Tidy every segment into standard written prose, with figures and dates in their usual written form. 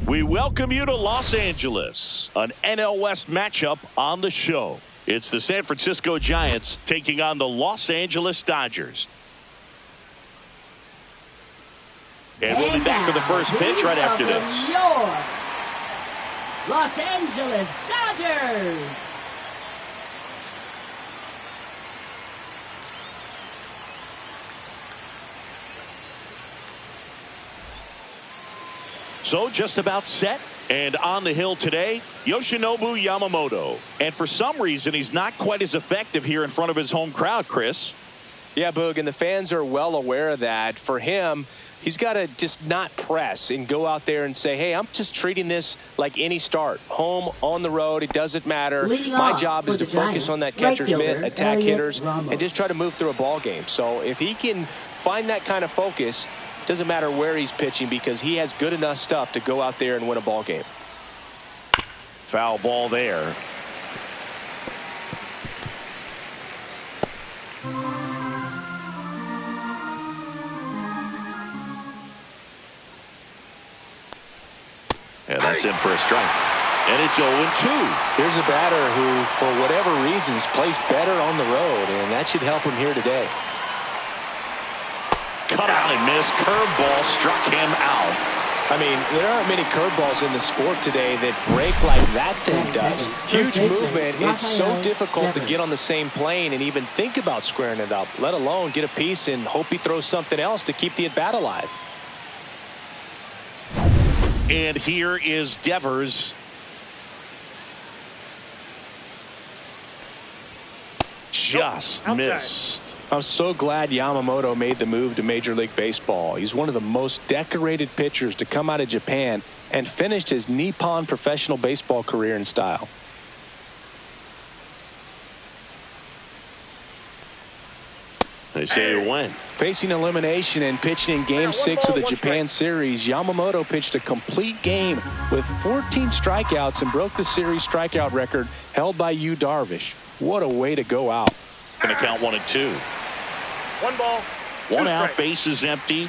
We welcome you to Los Angeles, an NL West matchup on the show. It's the San Francisco Giants taking on the Los Angeles Dodgers. And we'll be back for the first pitch right after this. Your Los Angeles Dodgers. So just about set and on the hill today, Yoshinobu Yamamoto. And for some reason, he's not quite as effective here in front of his home crowd, Chris. Yeah, Boog, and the fans are well aware of that. For him, he's got to just not press and go out there and say, hey, I'm just treating this like any start. Home, on the road, it doesn't matter. My job is to focus on that catcher's mitt, attack hitters, and just try to move through a ball game. So if he can find that kind of focus, doesn't matter where he's pitching because he has good enough stuff to go out there and win a ball game. Foul ball there. And that's in for a strike. And it's 0-2. Here's a batter who, for whatever reasons, plays better on the road, and that should help him here today. Cut out and missed. Curveball struck him out. I mean, there aren't many curveballs in the sport today that break like that thing does. Huge movement. It's so difficult to get on the same plane and even think about squaring it up, let alone get a piece and hope he throws something else to keep the at-bat alive. And here is Devers. Just missed. I'm so glad Yamamoto made the move to Major League Baseball. He's one of the most decorated pitchers to come out of Japan and finished his Nippon professional baseball career in style. They say when. Facing elimination and pitching in Game 6 of the Japan Series, Yamamoto pitched a complete game with 14 strikeouts and broke the series strikeout record held by Yu Darvish. What a way to go out. Going to count 1-2. 1 ball. 1 out, base is empty.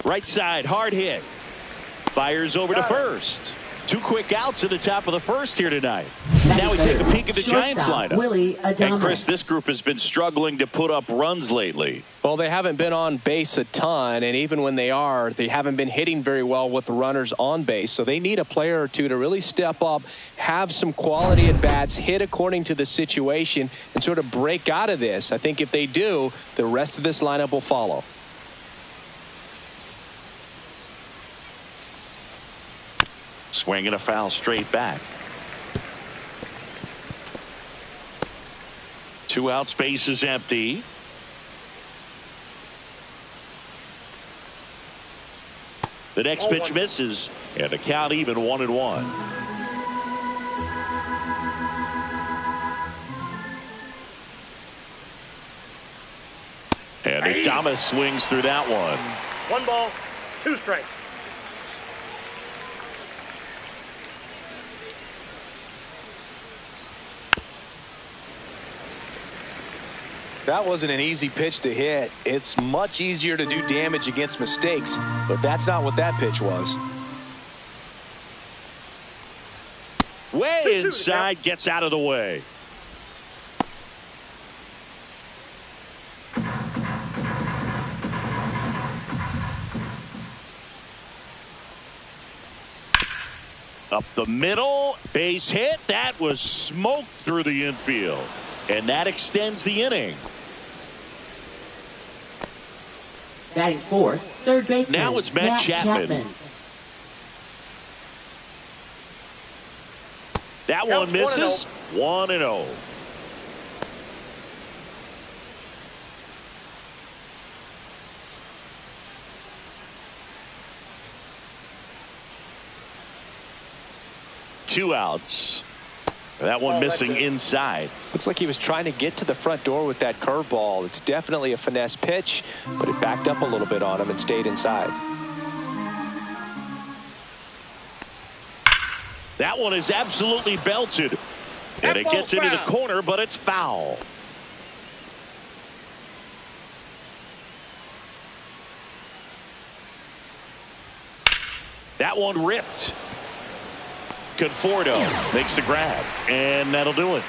Right side, hard hit. Fires over to first. 2 quick outs at the top of the first here tonight. Now we take a peek at the Giants lineup. And Chris, this group has been struggling to put up runs lately. Well, they haven't been on base a ton, and even when they are, they haven't been hitting very well with the runners on base. So they need a player or two to really step up, have some quality at bats, hit according to the situation, and sort of break out of this. I think if they do, the rest of this lineup will follow. Swinging a foul straight back. 2 outs, base is empty. The next pitch misses, and the count even 1-1. And Adames swings through that one. 1 ball, 2 strikes. That wasn't an easy pitch to hit. It's much easier to do damage against mistakes, but that's not what that pitch was. Way inside, gets out of the way. Up the middle, base hit. That was smoked through the infield. And that extends the inning. Batting fourth, third baseman. Now it's Matt Chapman. That one misses. 1-0. Two outs. That one missing inside. Looks like he was trying to get to the front door with that curveball. It's definitely a finesse pitch, but it backed up a little bit on him and stayed inside. That one is absolutely belted. And it gets into the corner, but it's foul. That one ripped. Conforto makes the grab, and that'll do it.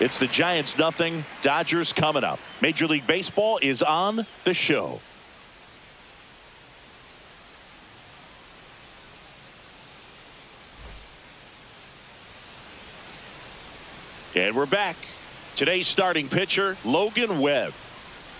It's the Giants 0, Dodgers coming up. Major League Baseball is on the show. And we're back. Today's starting pitcher, Logan Webb.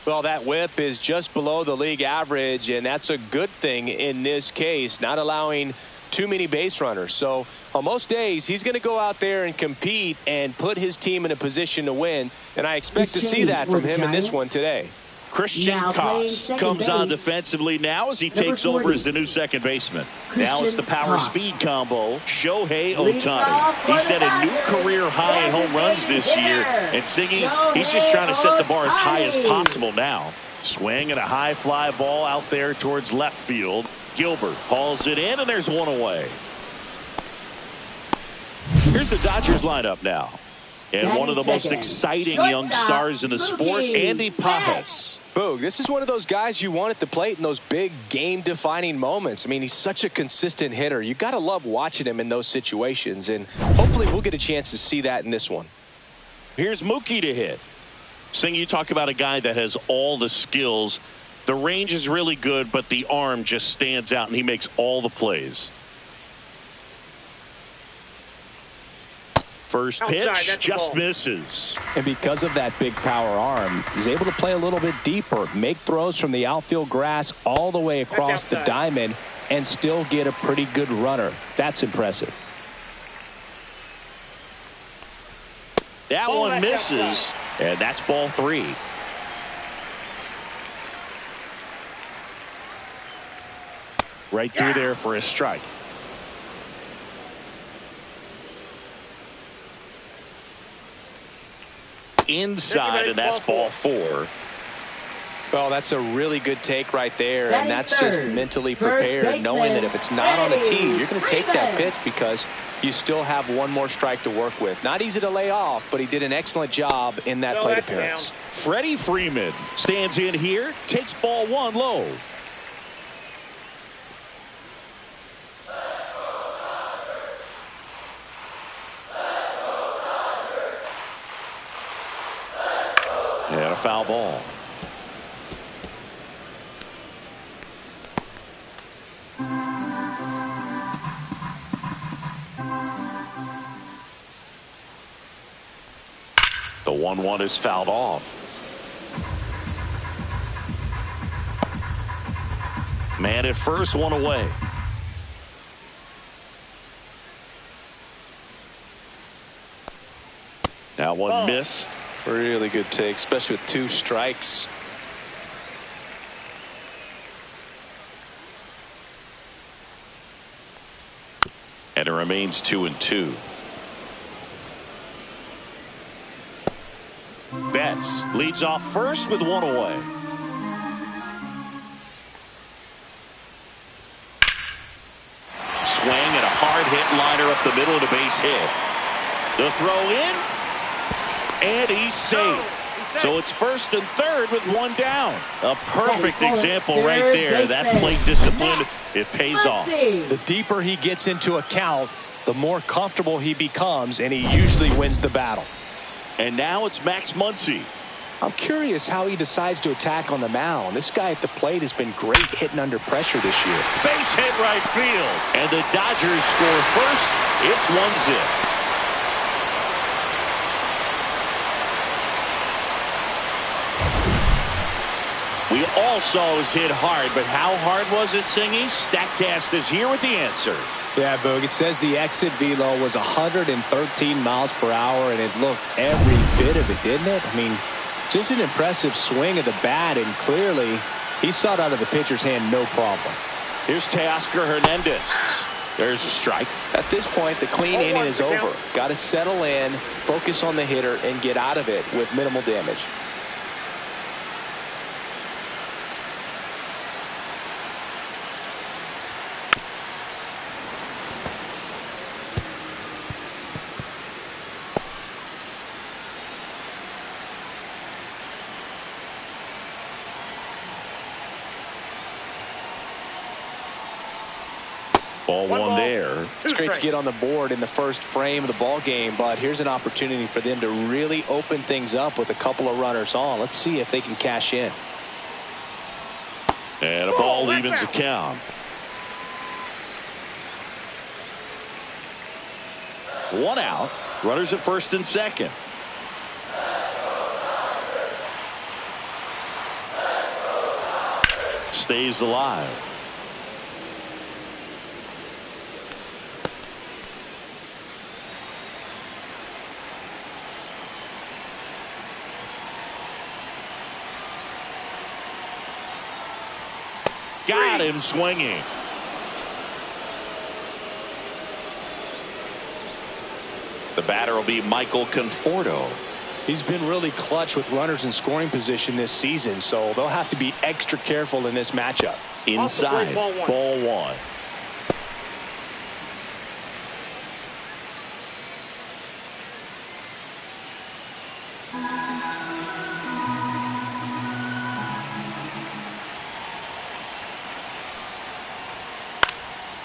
Well, that whip is just below the league average, and that's a good thing in this case, not allowing too many base runners. So on most days, he's going to go out there and compete and put his team in a position to win, and I expect to see that from him in this one today. Christian Koss comes on defensively now as he takes over as the new second baseman. Now it's the power speed combo, Shohei Ohtani. He set a new career high in home runs this year, and Singy, he's just trying to set the bar as high as possible now. Swing and a high fly ball out there towards left field. Gilbert hauls it in, and there's one away. Here's the Dodgers lineup now. And one of the most exciting young stars in the sport, Andy Pages. Boog, this is one of those guys you want at the plate in those big game-defining moments. I mean, he's such a consistent hitter. You got to love watching him in those situations, and hopefully we'll get a chance to see that in this one. Here's Mookie to hit. Sing, you talk about a guy that has all the skills. The range is really good, but the arm just stands out, and he makes all the plays. First pitch just misses. And because of that big power arm, he's able to play a little bit deeper, make throws from the outfield grass all the way across the diamond, and still get a pretty good runner. That's impressive. That one misses, and that's ball 3. Right through there for a strike. Inside, and that's ball 4. Well, that's a really good take right there, and that's just mentally prepared, knowing that if it's not on the tee, you're going to take that pitch because you still have one more strike to work with. Not easy to lay off, but he did an excellent job in that plate appearance. Freddie Freeman stands in here, takes ball 1 low. And a foul ball. The 1-1 is fouled off. Man at first, one away. That one missed. Really good take, especially with 2 strikes. And it remains 2-2. Betts leads off first with 1 away. Swing and a hard hit liner up the middle of the base hit. The throw in. And he's safe. So it's first and third with 1 down. A perfect example right there. That plate discipline, it pays off. The deeper he gets into a count, the more comfortable he becomes, and he usually wins the battle. And now it's Max Muncy. I'm curious how he decides to attack on the mound. This guy at the plate has been great hitting under pressure this year. Base hit right field. And the Dodgers score first. It's 1-0. We all saw it was hit hard, but how hard was it, Singy? Statcast is here with the answer. Yeah, Boog, it says the exit velo was 113 miles per hour, and it looked every bit of it, didn't it? I mean, just an impressive swing of the bat, and clearly he saw it out of the pitcher's hand no problem. Here's Teoscar Hernandez. There's a strike. At this point, the clean inning is over. Got to settle in, focus on the hitter, and get out of it with minimal damage. Ball one there. It's great to get on the board in the first frame of the ball game, but here's an opportunity for them to really open things up with a couple of runners on. Let's see if they can cash in. And a ball evens the count. One out. Runners at first and second. Stays alive. Got him swinging. The batter will be Michael Conforto. He's been really clutch with runners in scoring position this season, so they'll have to be extra careful in this matchup. Inside, ball one.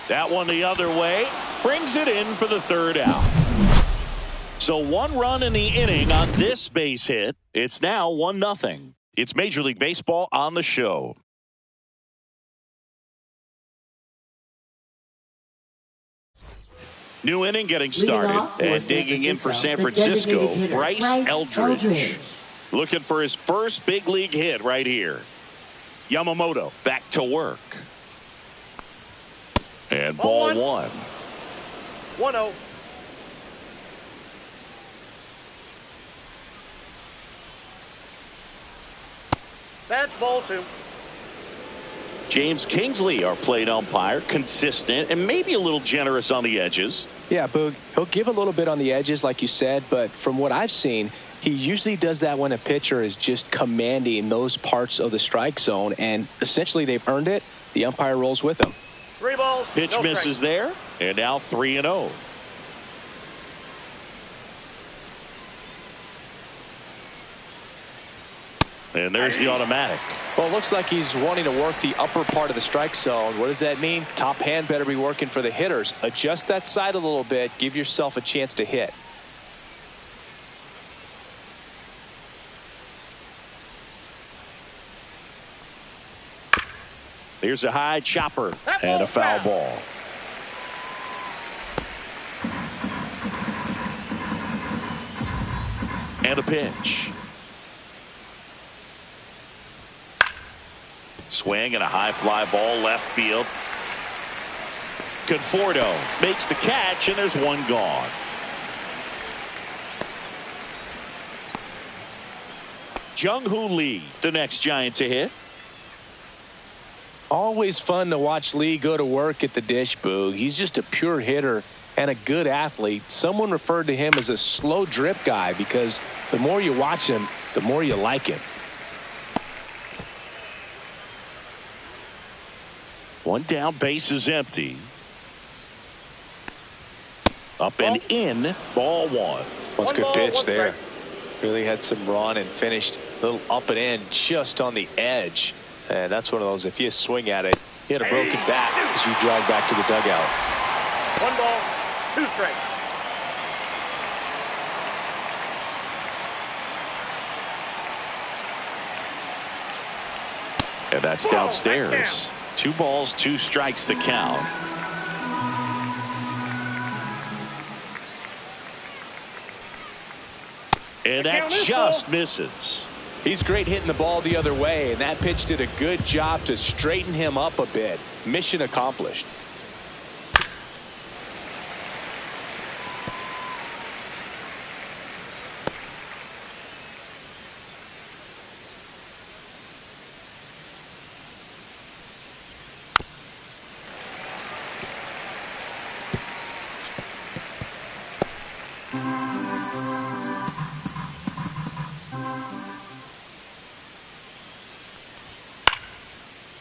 That one the other way. Brings it in for the third out. So 1 run in the inning on this base hit. It's now 1-0. It's Major League Baseball on the show. New inning getting started. And digging in for San Francisco, Bryce Eldridge. Looking for his first big league hit right here. Yamamoto back to work. And ball one. 1-0. That's ball two. James Kingsley, our plate umpire, consistent and maybe a little generous on the edges. Yeah, Boog, he'll give a little bit on the edges, like you said, but from what I've seen, he usually does that when a pitcher is just commanding those parts of the strike zone, and essentially they've earned it. The umpire rolls with them. 3 balls. Pitch misses there, and now 3-0. And there's the automatic. Well, it looks like he's wanting to work the upper part of the strike zone. What does that mean? Top hand better be working for the hitters. Adjust that side a little bit. Give yourself a chance to hit. Here's a high chopper and a foul ball. And a pitch. Swing and a high fly ball left field. Conforto makes the catch, and there's one gone. Jung-Hoo Lee, the next Giant to hit. Always fun to watch Lee go to work at the dish, Boog. He's just a pure hitter and a good athlete. Someone referred to him as a slow drip guy because the more you watch him, the more you like him. One down, base is empty. Up and in, ball one. That's a good pitch there. Really had some run and finished a little up and in just on the edge. And that's one of those, if you swing at it, hit a broken bat as you drag back to the dugout. 1 ball, 2 strikes. And that's downstairs. 2 balls, 2 strikes to count. And that just misses. He's great hitting the ball the other way, and that pitch did a good job to straighten him up a bit. Mission accomplished.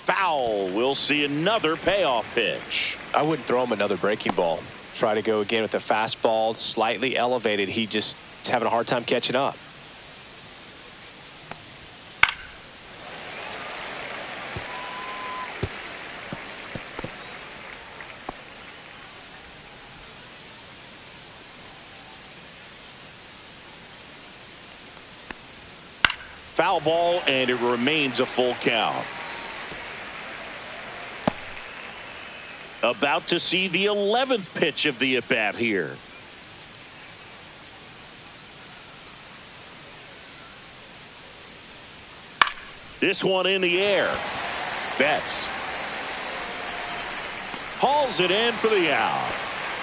Foul. We'll see another payoff pitch. I wouldn't throw him another breaking ball. Try to go again with the fastball, slightly elevated. He just is having a hard time catching up. foul ball, and it remains a full count. About to see the 11th pitch of the at-bat here. This one in the air. Betts hauls it in for the out.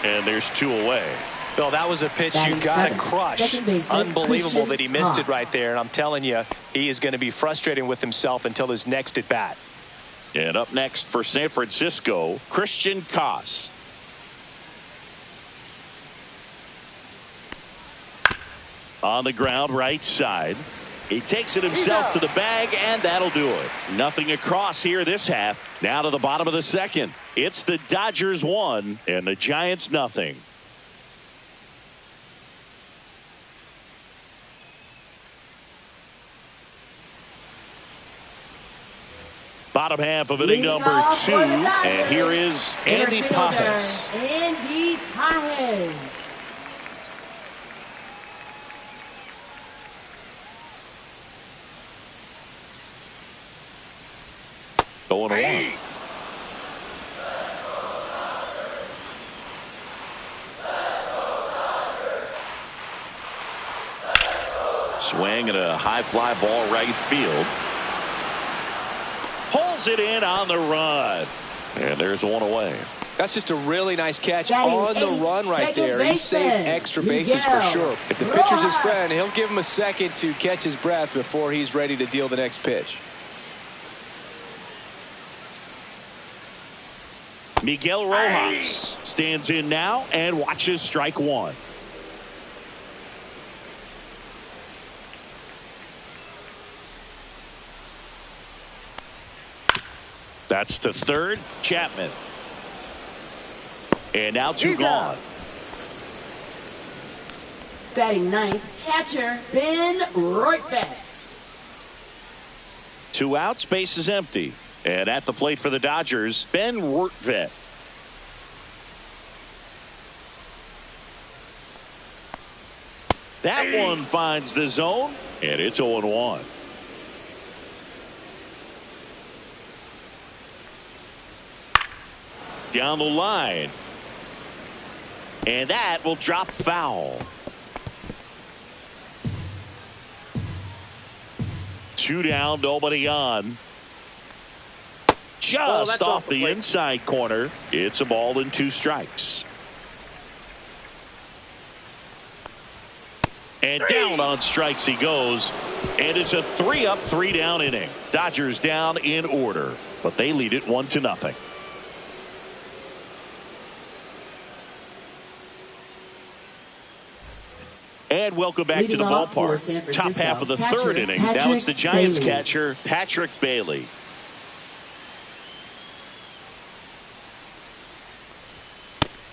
And there's 2 away. Well, that was a pitch you got to crush. Unbelievable that he missed it right there. And I'm telling you, he is going to be frustrated with himself until his next at bat. And up next for San Francisco, Christian Koss. On the ground, right side. He takes it himself to the bag, and that'll do it. Nothing across here this half. Now to the bottom of the second. It's the Dodgers 1 and the Giants nothing. Bottom half of inning number 2, and here is Andy Pages. Andy Pages. Going along. Swing and a high fly ball right field. Holds it in on the run. And there's 1 away. That's just a really nice catch on the run right there. He saved extra bases for sure. If the pitcher's his friend, he'll give him a second to catch his breath before he's ready to deal the next pitch. Miguel Rojas stands in now and watches strike 1. That's to third, Chapman. And now 2 gone. Batting 9th, catcher Ben Rortvedt. 2 outs, base is empty. And at the plate for the Dodgers, Ben Rortvedt. That one finds the zone, and it's 0-1. Down the line. And that will drop foul. 2 down, nobody on. Just off the inside corner. It's a ball and 2 strikes. And down on strikes he goes. And it's a 3-up, 3-down inning. Dodgers down in order, but they lead it 1-0. And welcome back to the ballpark. Top half of the third inning. Now it's the Giants catcher, Patrick Bailey.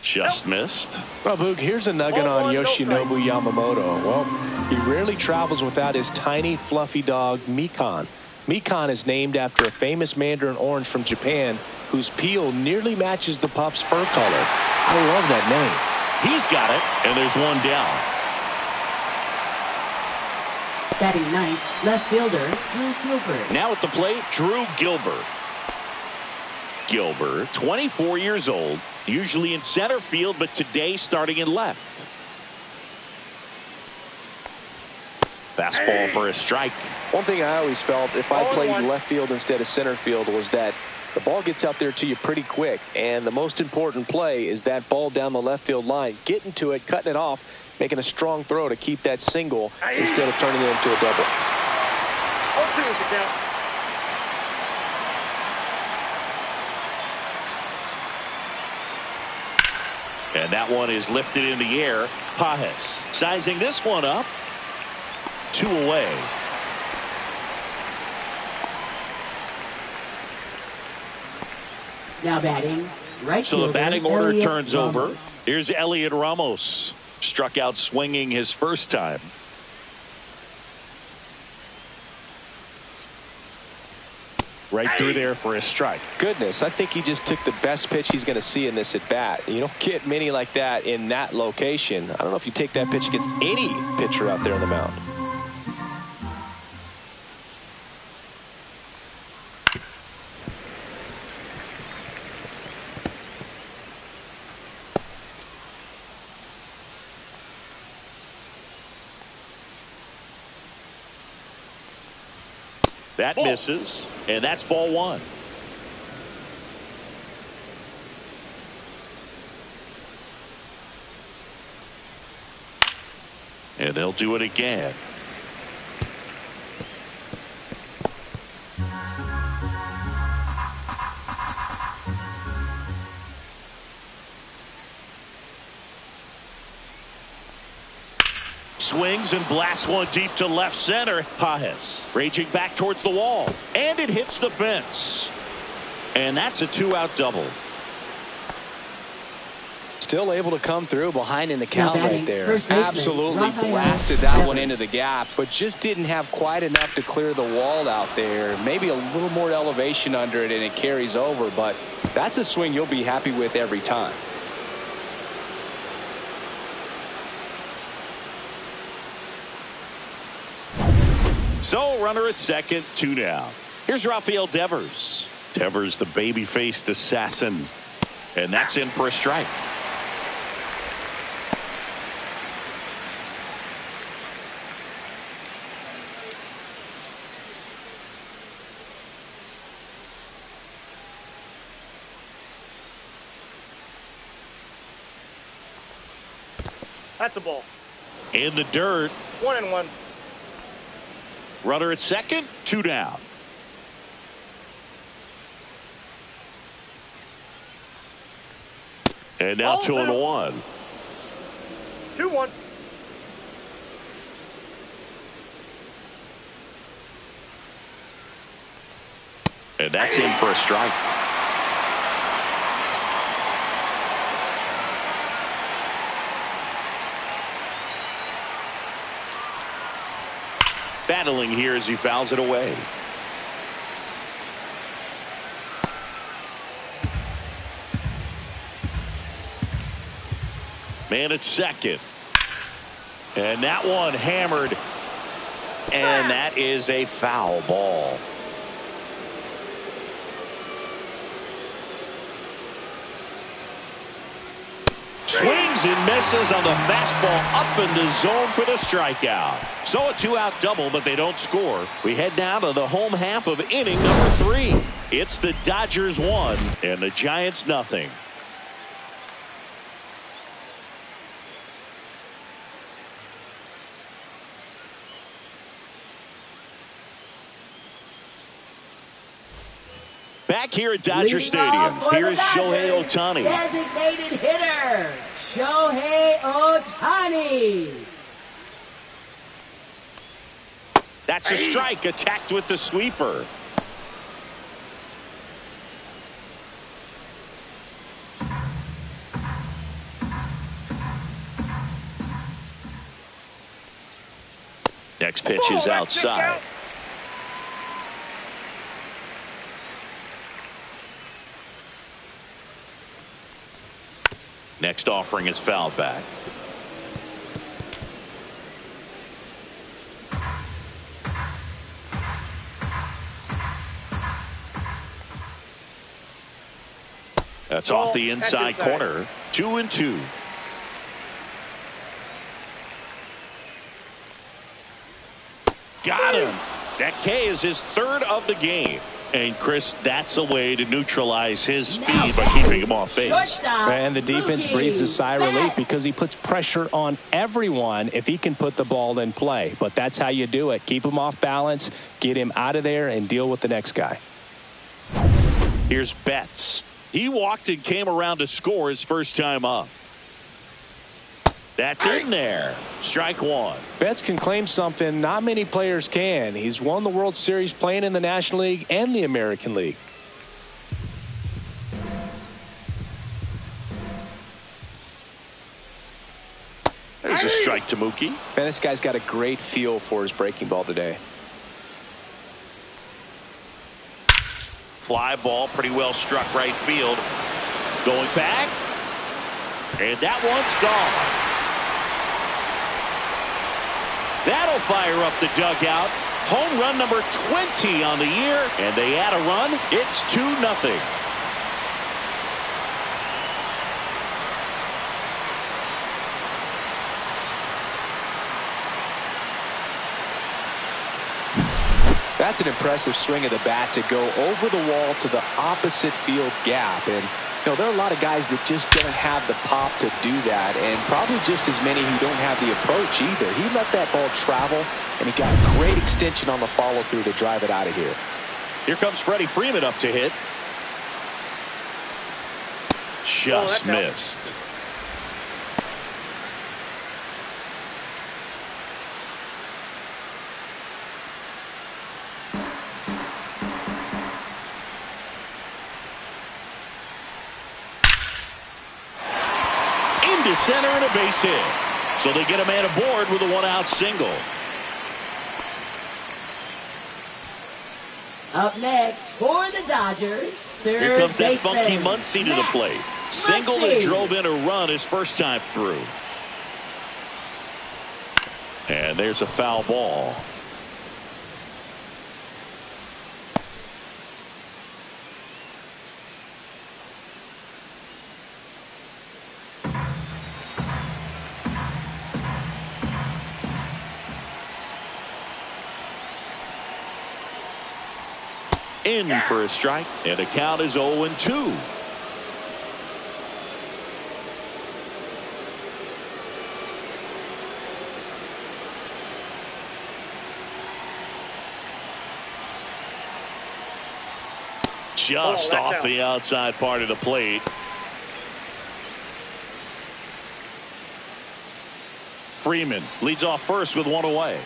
Just missed. Well, Boog, here's a nugget on Yoshinobu Yamamoto. Well, he rarely travels without his tiny, fluffy dog, Mikan. Mikan is named after a famous mandarin orange from Japan whose peel nearly matches the pup's fur color. I love that name. He's got it, and there's 1 down. Batting 9th, left fielder Drew Gilbert. Now at the plate, Drew Gilbert. Gilbert, 24 years old, usually in center field, but today starting in left. Fastball for a strike. One thing I always felt if I played left field instead of center field was that the ball gets out there to you pretty quick, and the most important play is that ball down the left field line, getting to it, cutting it off, making a strong throw to keep that single instead of turning it into a double. 0-2 is the count. And that one is lifted in the air. Pages sizing this one up. 2 away. Now batting right so fielder, the batting order Elliot turns Ramos. over. Here's Elliot Ramos. Struck out swinging his first time. Right through there for a strike. Goodness, I think he just took the best pitch he's going to see in this at bat. You don't get many like that in that location. I don't know if you take that pitch against any pitcher out there on the mound. That misses, and that's ball one. And they'll do it again. Swings and blasts one deep to left center. Pages raging back towards the wall, and it hits the fence. And that's a 2-out double. Still able to come through behind in the count right there. Absolutely Rafael blasted that Devers. one into the gap, but just didn't have quite enough to clear the wall out there. Maybe a little more elevation under it and it carries over, but that's a swing you'll be happy with every time. So runner at second, 2 down. Here's Rafael Devers. Devers, the baby-faced assassin. And that's in for a strike. That's a ball. In the dirt. 1-1. Runner at second, 2 down. And now 2-1. 2-1. And that's in for a strike. Battling here as he fouls it away. Man at second. And that one hammered. And that is a foul ball. Swings and misses on the fastball up in the zone for the strikeout. So a 2-out double, but they don't score. We head down to the home half of inning number 3. It's the Dodgers 1 and the Giants nothing. Back here at Dodger Stadium, here's Shohei Ohtani. Designated hitter, Shohei Ohtani. That's a strike, attacked with the sweeper. Next pitch is outside. Next offering is fouled back. That's off the inside corner. 2-2. Got him. That K is his third of the game. And Chris, that's a way to neutralize his speed by keeping him off base. And the defense breathes a sigh of relief because he puts pressure on everyone if he can put the ball in play. But that's how you do it. Keep him off balance, get him out of there, and deal with the next guy. Here's Betts. He walked and came around to score his first time up. That's in there. Strike one. Betts can claim something not many players can. He's won the World Series playing in the National League and the American League. There's a strike to Mookie. Man, this guy's got a great feel for his breaking ball today. Fly ball, pretty well struck right field. Going back. And that one's gone. That'll fire up the dugout. Home run number 20 on the year. And they add a run. It's 2-0. That's an impressive swing of the bat to go over the wall to the opposite field gap. And you know, there are a lot of guys that just don't have the pop to do that, and probably just as many who don't have the approach either. He let that ball travel, and he got a great extension on the follow-through to drive it out of here. Here comes Freddie Freeman up to hit. Just missed. Into center and a base hit. So they get a man aboard with a one-out single. Up next for the Dodgers, third Here comes that baseman, funky Muncy to the plate. Single and drove in a run his first time through. And there's a foul ball. In for a strike, and the count is 0-2. Just off the outside part of the plate. Freeman leads off first with one away.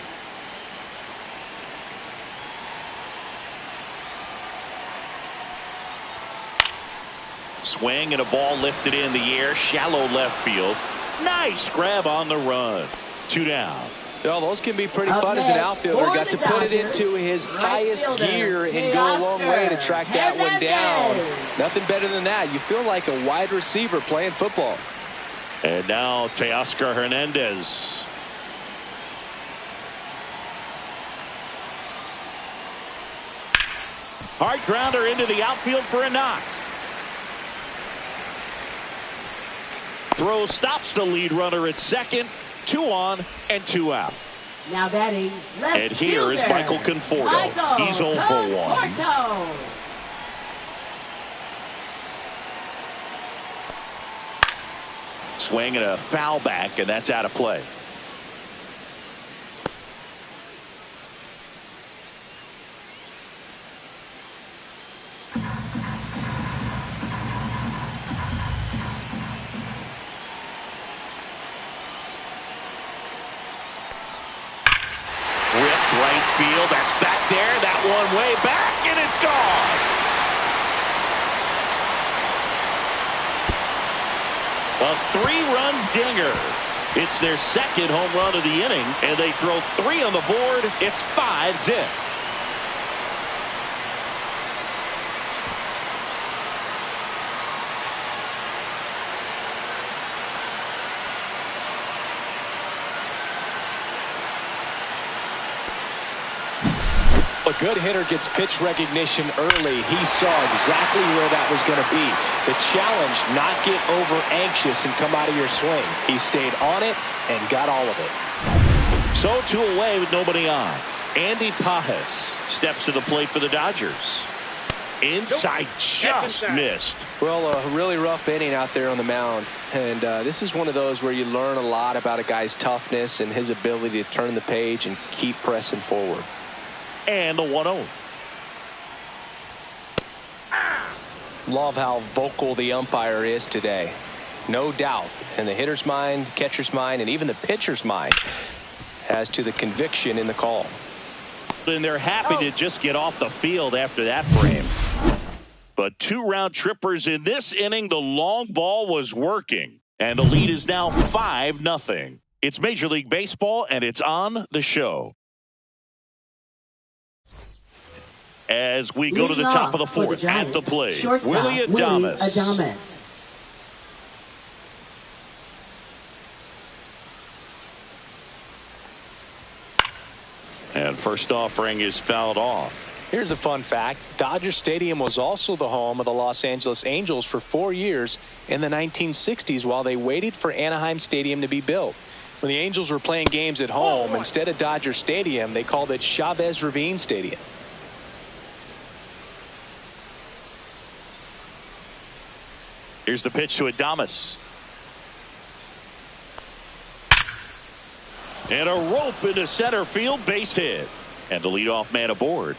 Swing and a ball lifted in the air, shallow left field. Nice grab on the run. 2 down. Well, those can be pretty fun as an outfielder. Got to put it into his highest gear and go a long way to track that one down. Nothing better than that. You feel like a wide receiver playing football. And now Teoscar Hernandez. Hard grounder into the outfield for a knock. Throw stops the lead runner at second. 2 on and 2 out. Now batting left and here fielder, is Michael Conforto. He's 0 for 1. Swing and a foul back, and that's out of play. Field, that's back there, that one way back, and it's gone. A 3-run dinger. It's their second home run of the inning, and they throw 3 on the board. It's 5-zip. A good hitter gets pitch recognition early. He saw exactly where that was going to be. The challenge, not get over anxious and come out of your swing. He stayed on it and got all of it. So 2 away with nobody on. Andy Pages steps to the plate for the Dodgers. Inside, just missed. Well, a really rough inning out there on the mound. And this is one of those where you learn a lot about a guy's toughness and his ability to turn the page and keep pressing forward. And the 1-0. Love how vocal the umpire is today. No doubt. In the hitter's mind, catcher's mind, and even the pitcher's mind as to the conviction in the call. And they're happy to just get off the field after that frame. But 2 round trippers in this inning. The long ball was working. And the lead is now 5-0. It's Major League Baseball, and it's on the show. As we go to the top of the 4th, at the plate, Willy Adames. And first offering is fouled off. Here's a fun fact. Dodger Stadium was also the home of the Los Angeles Angels for 4 years in the 1960s while they waited for Anaheim Stadium to be built. When the Angels were playing games at home, instead of Dodger Stadium, they called it Chavez Ravine Stadium. Here's the pitch to Adames. And a rope into center field, base hit. And the leadoff man aboard.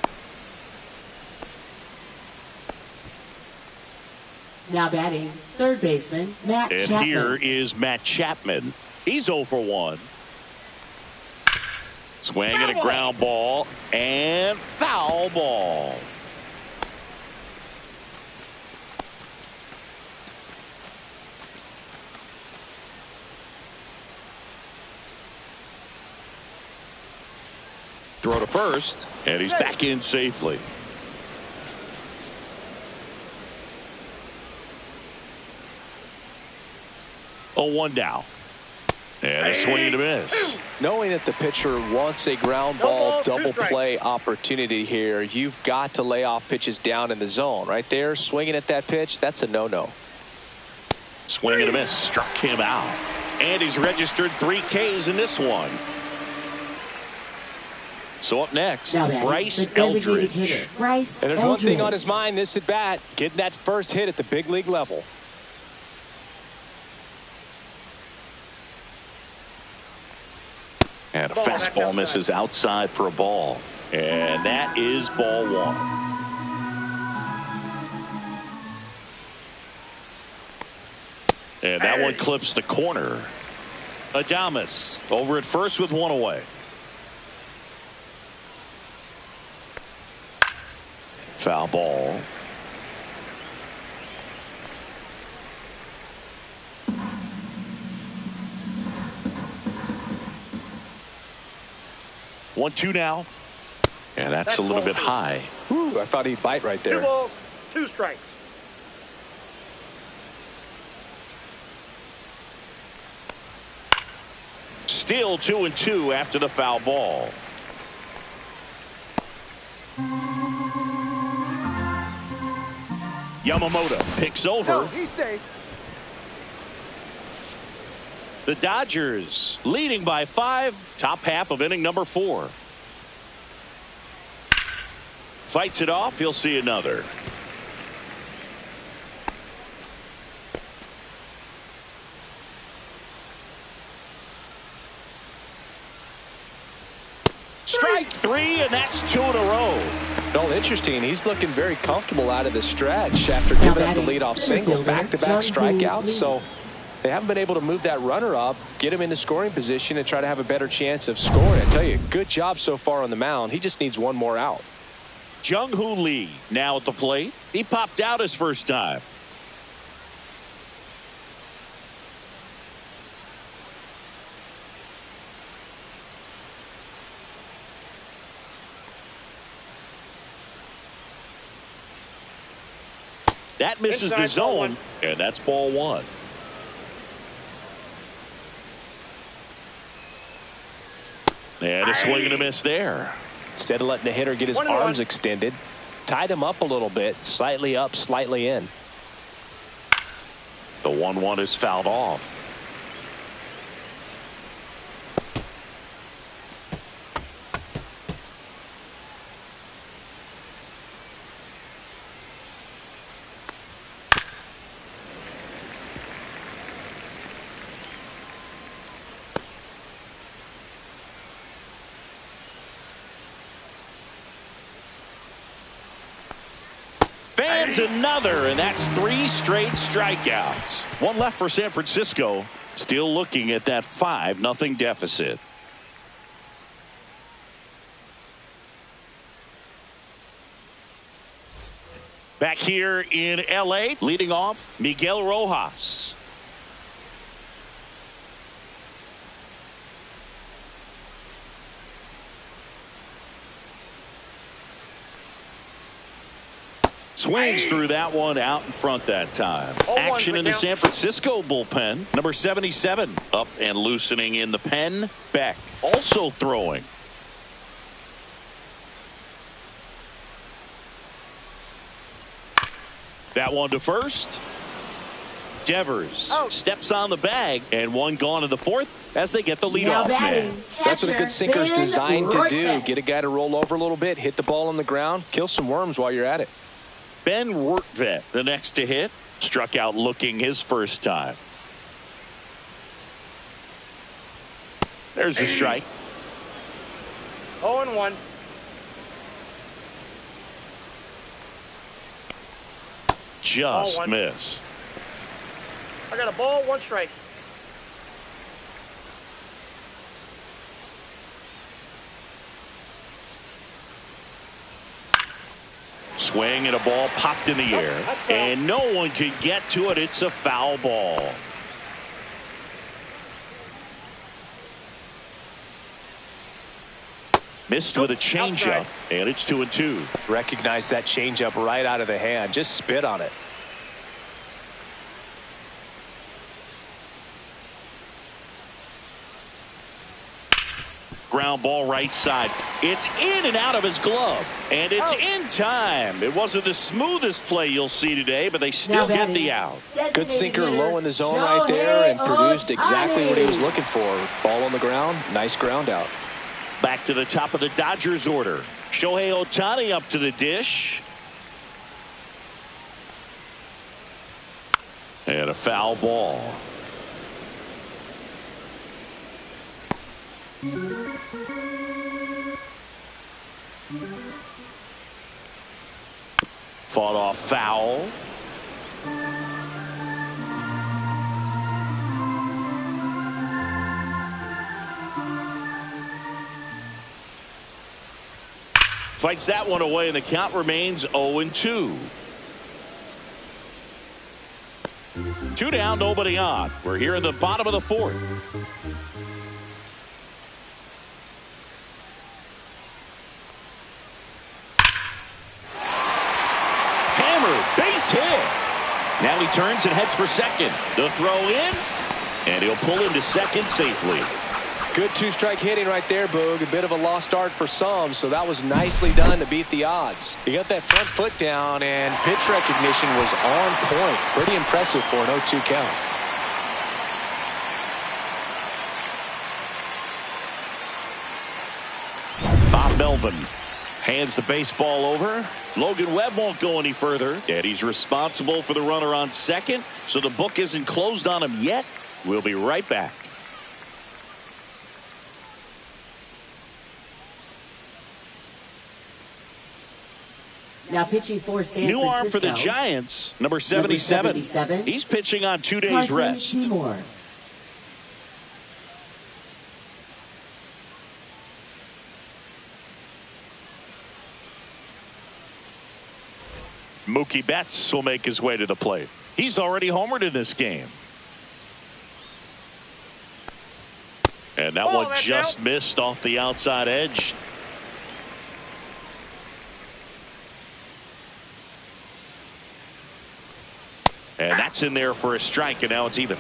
Now batting, third baseman, Matt Chapman. And here is Matt Chapman. He's 0 for 1. Swing and a ground ball. And foul ball. Throw to first, and he's back in safely. Oh, 1 down. And a swing and a miss. Knowing that the pitcher wants a ground ball double play opportunity here, you've got to lay off pitches down in the zone. Right there, swinging at that pitch, that's a no-no. Swing and a miss, struck him out. And he's registered 3 Ks in this one. So up next, Bryce Eldridge. And there's one thing on his mind this at bat, getting that first hit at the big league level. And a fastball misses outside for a ball. And that is ball 1. And that one clips the corner. Adames over at first with 1 away. Foul ball. One, 2 now. And that's a little bit high. Ooh, I thought he'd bite right there. 2 balls, 2 strikes. Still 2-2 after the foul ball. Yamamoto picks over. No, he's safe. The Dodgers leading by 5. Top half of inning number 4. Fights it off. He'll see another. Strike 3, and that's 2 in a row. Well, interesting. He's looking very comfortable out of the stretch after giving up the leadoff single. Back-to-back strikeouts. So they haven't been able to move that runner up, get him into scoring position, and try to have a better chance of scoring. I tell you, good job so far on the mound. He just needs 1 more out. Jung-Hoo Lee now at the plate. He popped out his first time. That misses the zone, and that's ball 1. And a swing and a miss there. Instead of letting the hitter get his arms extended, tied him up a little bit, slightly up, slightly in. The 1-1 is fouled off. Fans another, and that's 3 straight strikeouts. 1 left for San Francisco. Still looking at that 5-0 deficit. Back here in L.A., leading off, Miguel Rojas. Swings through that one out in front that time. Action in the San Francisco bullpen. Number 77 up and loosening in the pen. Beck also throwing. That one to first. Devers steps on the bag, and 1 gone in the 4th as they get the leadoff man. That's what a good sinker is designed to do. Get a guy to roll over a little bit, hit the ball on the ground, kill some worms while you're at it. Ben Rortvedt the next to hit. Struck out looking his first time. There's a strike. 0-1. Just missed. I got a ball, 1 strike. Swing and a ball popped in the air. And no one can get to it. It's a foul ball. Missed with a changeup, and it's 2-2. Recognize that changeup right out of the hand. Just spit on it. Ground ball right side. It's in and out of his glove, and it's in time. It wasn't the smoothest play you'll see today, but they still get the out. Good sinker low in the zone right there and produced exactly what he was looking for. Ball on the ground, nice ground out. Back to the top of the Dodgers order. Shohei Ohtani up to the dish. And a foul ball. Fought off foul. Fights that one away, and the count remains 0-2. 2 down, nobody on. We're here in the bottom of the 4th. Hammer, base hit. Now he turns and heads for second. The throw in, and he'll pull into second safely. Good 2-strike hitting right there, Boog. A bit of a lost start for some, so that was nicely done to beat the odds. He got that front foot down, and pitch recognition was on point. Pretty impressive for an 0-2 count. Bob Melvin hands the baseball over. Logan Webb won't go any further, and he's responsible for the runner on second, so the book isn't closed on him yet. We'll be right back. Now pitching for San New Francisco. arm for the Giants, number 77. He's pitching on 2 days Carson rest. Seymour. Mookie Betts will make his way to the plate. He's already homered in this game. And that one just missed off the outside edge. And that's in there for a strike, and now it's even.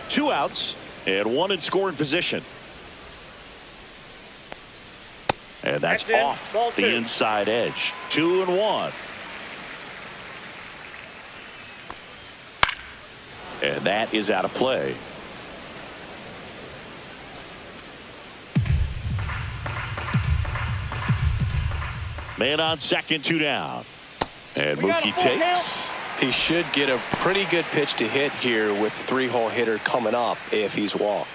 2 outs and 1 in scoring position. And that's off the inside edge. 2-1. And that is out of play. Man on second, 2 down. And Mookie takes. He should get a pretty good pitch to hit here with the 3-hole hitter coming up if he's walked.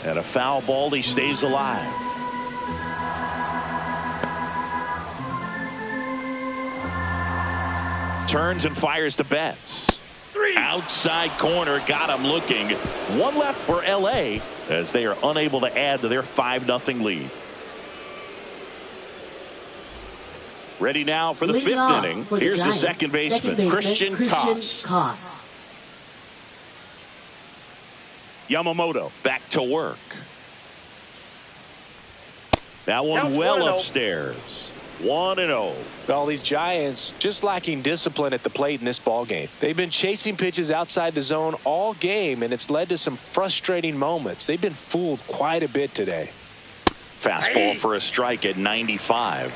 And a foul ball, he stays alive. Turns and fires to Betts. Outside corner, got him looking. 1 left for LA as they are unable to add to their 5-0 lead. Ready now for the 5th inning. Here's the second baseman, Christian Koss. Yamamoto back to work. That one well upstairs. 1-0. Well, these Giants just lacking discipline at the plate in this ball game. They've been chasing pitches outside the zone all game, and it's led to some frustrating moments. They've been fooled quite a bit today. Fastball for a strike at 95.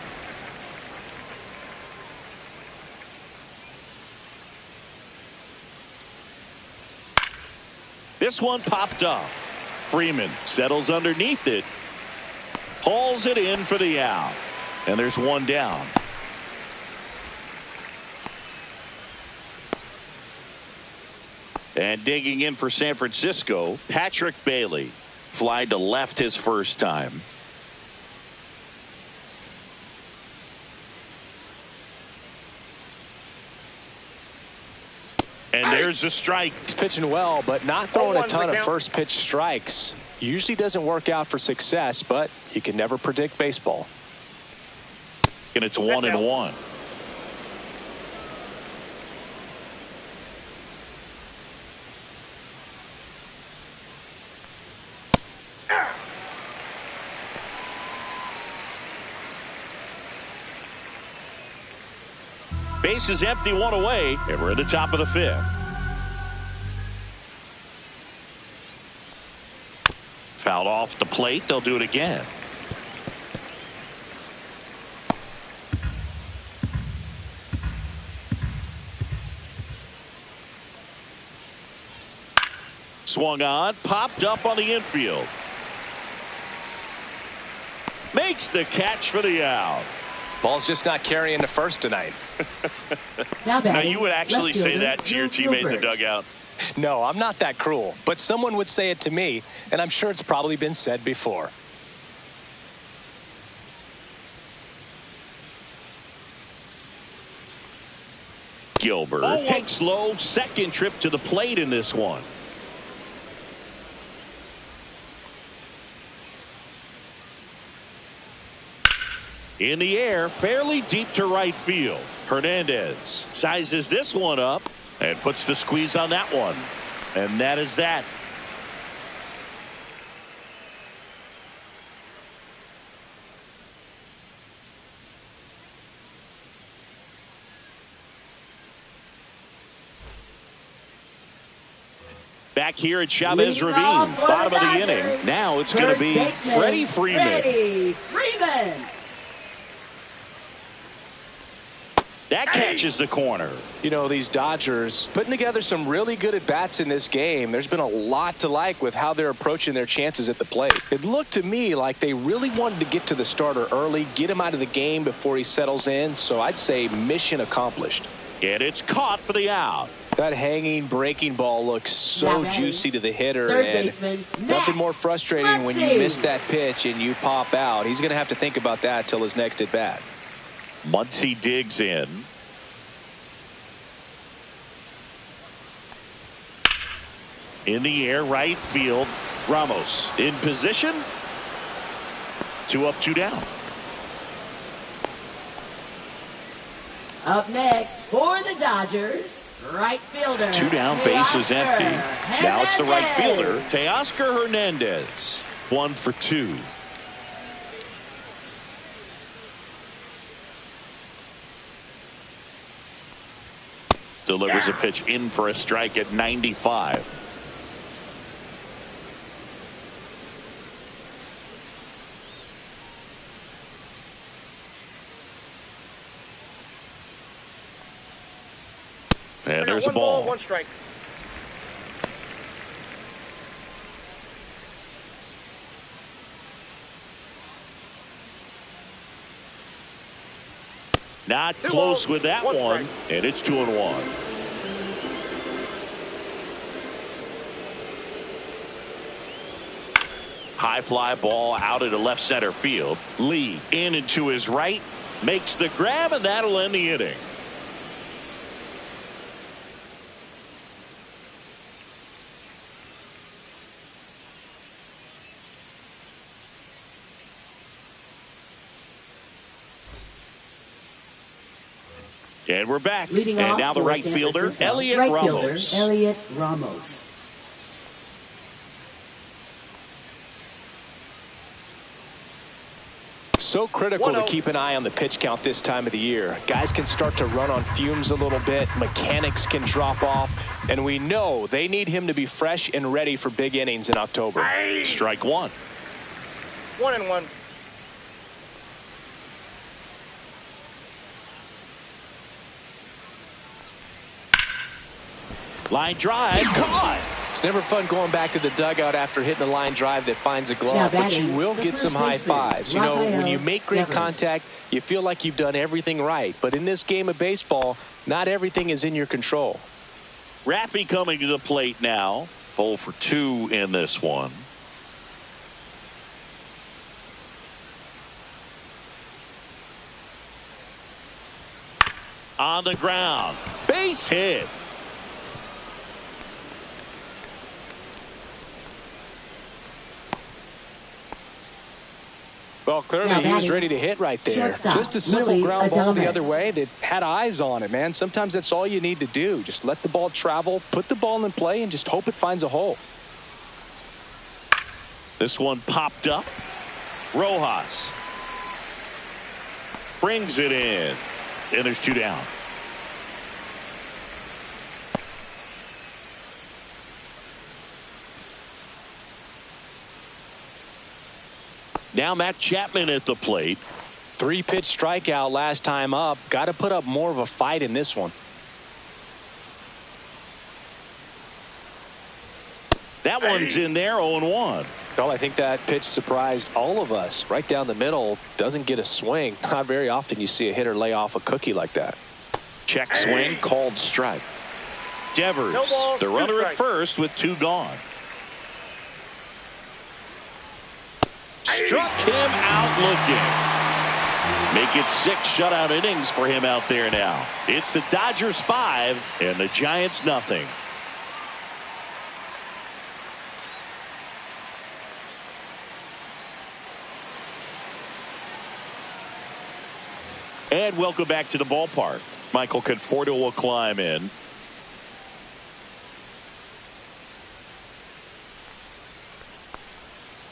This one popped up. Freeman settles underneath it. Hauls it in for the out. And there's one down. And digging in for San Francisco, Patrick Bailey. Fly to left his first time. And there's a strike. He's pitching well, but not throwing a ton of first pitch strikes. Usually doesn't work out for success, but you can never predict baseball. And it's 1-1. Base is empty, one away, and we're at the top of the fifth. Fouled off the plate. They'll do it again. Swung on, popped up on the infield. Makes the catch for the out. Ball's just not carrying the first tonight. Now you would actually say that to your teammate in the dugout? No, I'm not that cruel, but someone would say it to me, and I'm sure it's probably been said before. Gilbert takes low, second trip to the plate in this one. In the air, fairly deep to right field. Hernandez sizes this one up and puts the squeeze on that one. And that is that. Back here at Chavez Ravine, bottom of the inning. Now it's going to be Freddie Freeman. That catches the corner. You know, these Dodgers putting together some really good at-bats in this game. There's been a lot to like with how they're approaching their chances at the plate. It looked to me like they really wanted to get to the starter early, get him out of the game before he settles in. So I'd say mission accomplished. And it's caught for the out. That hanging breaking ball looks so juicy to the hitter, and nothing more frustrating when you miss that pitch and you pop out. He's going to have to think about that till his next at bat. Muncy digs in. In the air, right field. Ramos in position. 2 up, 2 down. Up next for the Dodgers, right fielder. 2 down, base is empty. Now it's the right fielder, Teoscar Hernandez. 1 for 2. Delivers a pitch in for a strike at 95. And there's a ball. 1 strike. Not close with that one, and it's 2-1. High fly ball out into left center field. Lee in and to his right, makes the grab, and that'll end the inning. And we're back. Leading and off now the right fielder, Elliot Ramos. Elliot Ramos. So critical to keep an eye on the pitch count this time of the year. Guys can start to run on fumes a little bit. Mechanics can drop off. And we know they need him to be fresh and ready for big innings in October. Strike 1. 1-1. Line drive, caught. It's never fun going back to the dugout after hitting a line drive that finds a glove, but you will get some high fives. You know, when you make great contact, you feel like you've done everything right. But in this game of baseball, not everything is in your control. Raffy coming to the plate now. 0 for 2 in this one. On the ground. Base hit. Well, clearly he was ready to hit right there. Just a simple ground ball the other way that had eyes on it, man. Sometimes that's all you need to do. Just let the ball travel, put the ball in play, and just hope it finds a hole. This one popped up. Rojas brings it in. And there's 2 down. Now Matt Chapman at the plate. 3-pitch strikeout last time up. Got to put up more of a fight in this one. That one's in there, 0-1. Well, I think that pitch surprised all of us. Right down the middle, doesn't get a swing. Not very often you see a hitter lay off a cookie like that. Check swing, called strike. Devers, No ball, the 2 runner at strikes. first with 2 gone. Struck him out looking. Make it 6 shutout innings for him out there now. It's the Dodgers 5 and the Giants nothing. And welcome back to the ballpark. Michael Conforto will climb in.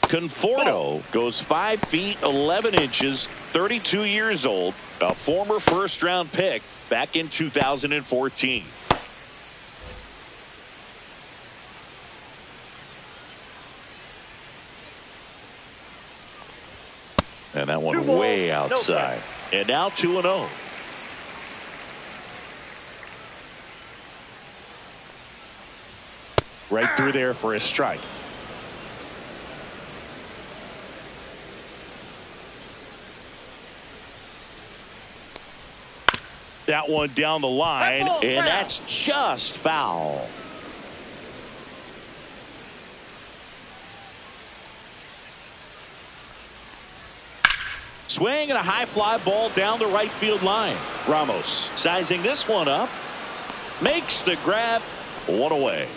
Conforto goes 5 feet 11 inches, 32 years old, a former first-round pick back in 2014. And that one way outside. And now 2-0. Right through there for a strike. That one down the line, and that's just foul. Swing and a high fly ball down the right field line. Ramos sizing this one up. Makes the grab. 1 away.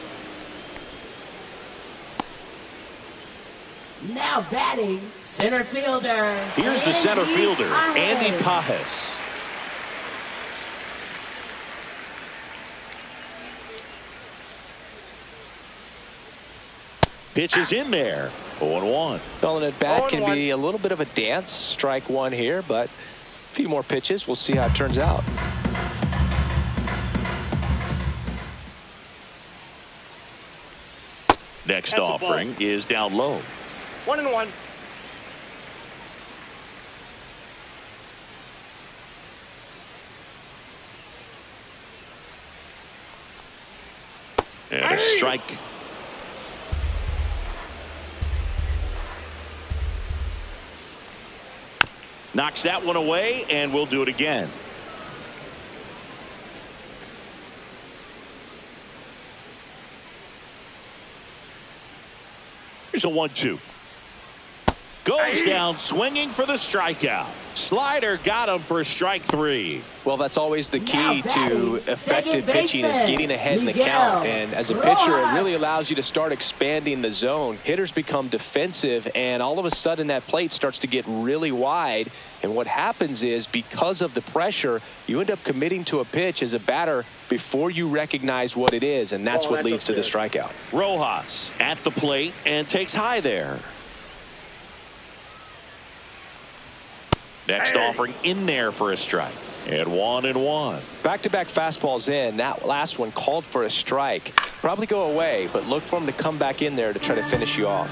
Now batting, center fielder. Here's the center fielder, Andy Pajes. Pitch is in there. 0-1. Well, an at bat can be a little bit of a dance. Strike one here, but a few more pitches. We'll see how it turns out. Next offering is down low. 1-1. And a strike. Knocks that one away, and we'll do it again. Here's a 1-2. Goes down swinging for the strikeout. Slider got him for strike 3. Well, that's always the key to effective pitching, is getting ahead in the count. And as a pitcher, it really allows you to start expanding the zone. Hitters become defensive, and all of a sudden that plate starts to get really wide. And what happens is, because of the pressure, you end up committing to a pitch as a batter before you recognize what it is, and that's what leads to the strikeout. Rojas at the plate and takes high there. Next offering in there for a strike. And 1-1. Back-to-back fastballs in. That last one called for a strike. Probably go away, but look for him to come back in there to try to finish you off.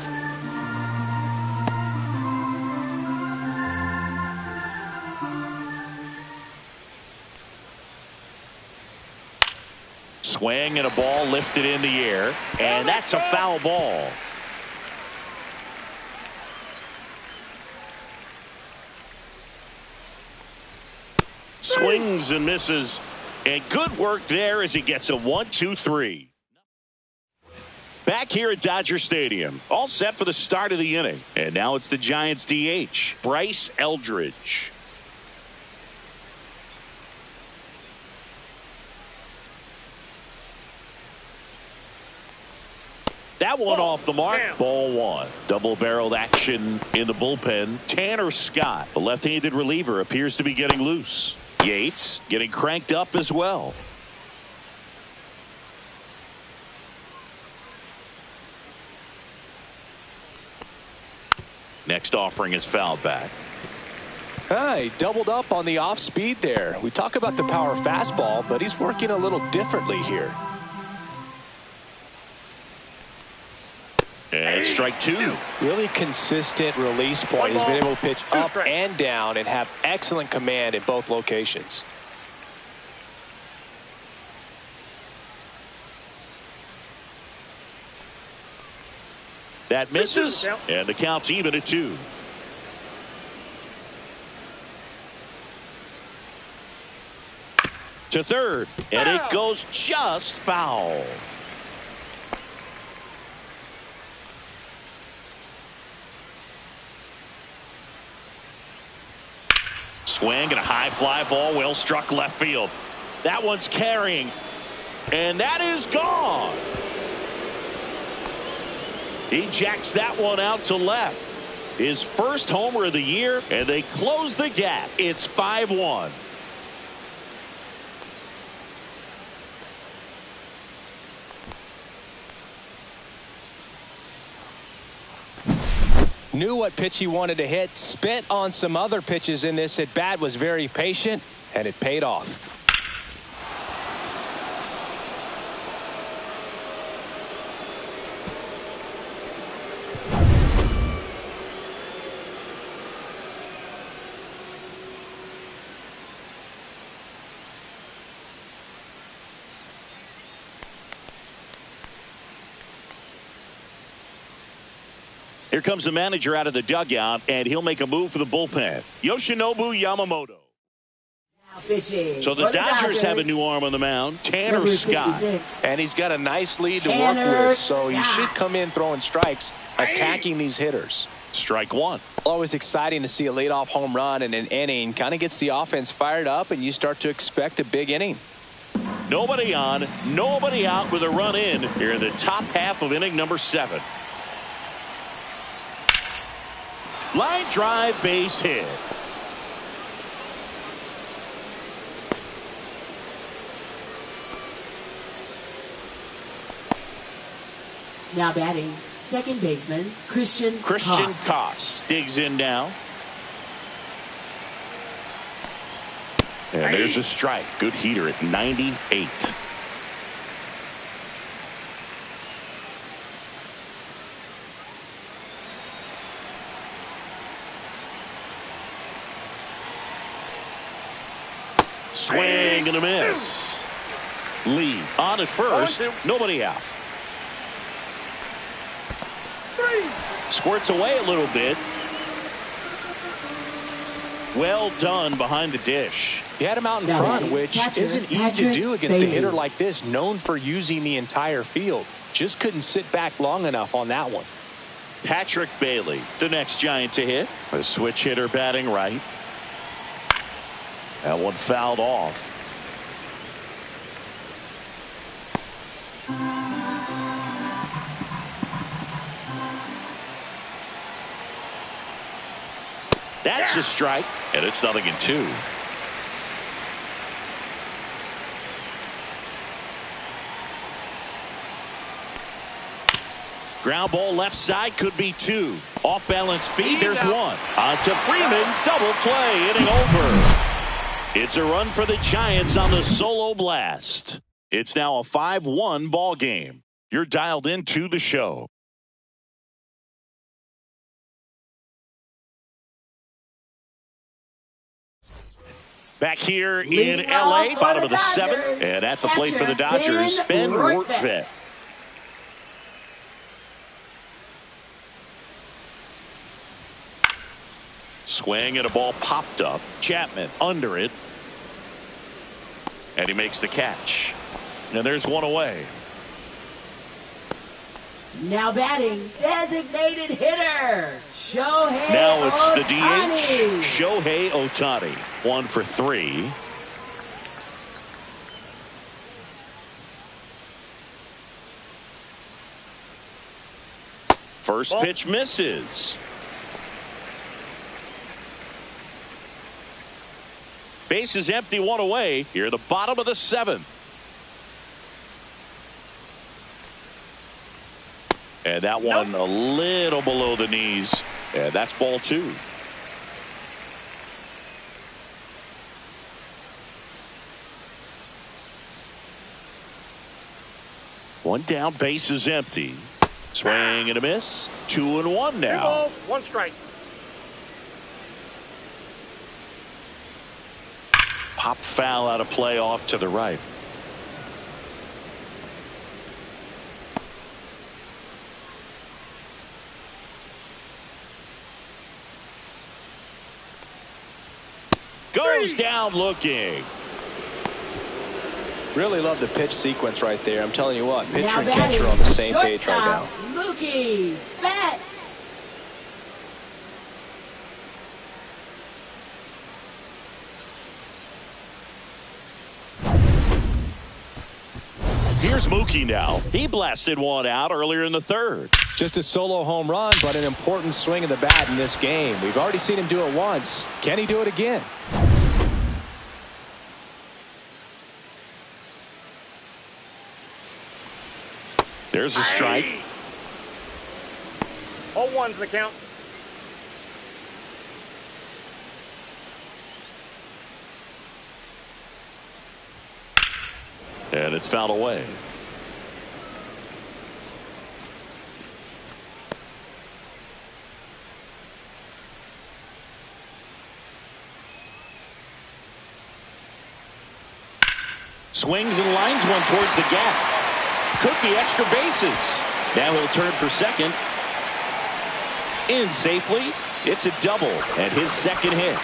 Swing and a ball lifted in the air, and that's a foul ball. Swings and misses, and good work there as he gets a 1-2-3. Back here at Dodger Stadium, all set for the start of the inning. And now it's the Giants DH, Bryce Eldridge. That one off the mark. Ball one. Double-barreled action in the bullpen. Tanner Scott, the left-handed reliever, appears to be getting loose. Yates getting cranked up as well. Next offering is fouled back. He doubled up on the off speed there. We talk about the power fastball, but he's working a little differently here. And strike two. Really consistent release point. He's been able to pitch up and down and have excellent command at both locations. That misses, and the count's even at 2. To third, and it goes just foul. Swing and a high fly ball, well struck left field. That one's carrying, and that is gone. He jacks that one out to left. His first homer of the year, and they close the gap. It's 5-1. Knew what pitch he wanted to hit, spent on some other pitches in this at bat, was very patient, and it paid off. Here comes the manager out of the dugout, and he'll make a move for the bullpen. Yoshinobu Yamamoto. So the Dodgers have a new arm on the mound, Tanner Scott. And he's got a nice lead to work with, so he should come in throwing strikes, attacking these hitters. Strike one. Always exciting to see a leadoff home run in an inning. Kind of gets the offense fired up, and you start to expect a big inning. Nobody on, nobody out with a run in here in the top half of inning number 7. Line drive, base hit. Now batting, second baseman, Christian Koss digs in now. And there's a strike. Good heater at 98. Swing and a miss. Lee on at first. Nobody out. Squirts away a little bit. Well done behind the dish. He had him out in front, which isn't easy to do against a hitter like this, known for using the entire field. Just couldn't sit back long enough on that one. Patrick Bailey, the next Giant to hit. A switch hitter batting right. That one fouled off. That's a strike, and it's 0-2. Ground ball left side, could be 2. Off balance feed, there's 1. On to Freeman, double play, inning over. It's a run for the Giants on the solo blast. It's now a 5-1 ball game. You're dialed into the show. Back here in L.A., bottom of the seventh. And at the plate for the Dodgers, Ben Rortvedt. Swing and a ball popped up. Chapman under it. And he makes the catch. And there's one away. Now batting, designated hitter, Shohei Now it's the Ohtani. DH, Shohei Ohtani. 1 for 3. First pitch misses. Base is empty, 1 away. Here at the bottom of the 7th. And that one a little below the knees. And that's ball 2. One down, base is empty. Swing and a miss. 2-1 now. 2 balls, 1 strike. Pop foul out of play off to the right. Goes down looking. Really love the pitch sequence right there. I'm telling you what, pitcher Now and catcher on the same page right now. Mookie Betts. Here's Mookie now. He blasted one out earlier in the 3rd. Just a solo home run, but an important swing of the bat in this game. We've already seen him do it once. Can he do it again? There's a strike. All 1's the count. And it's fouled away. Swings and lines one towards the gap. Could be extra bases. Now he'll turn for second. In safely. It's a double and his 2nd hit.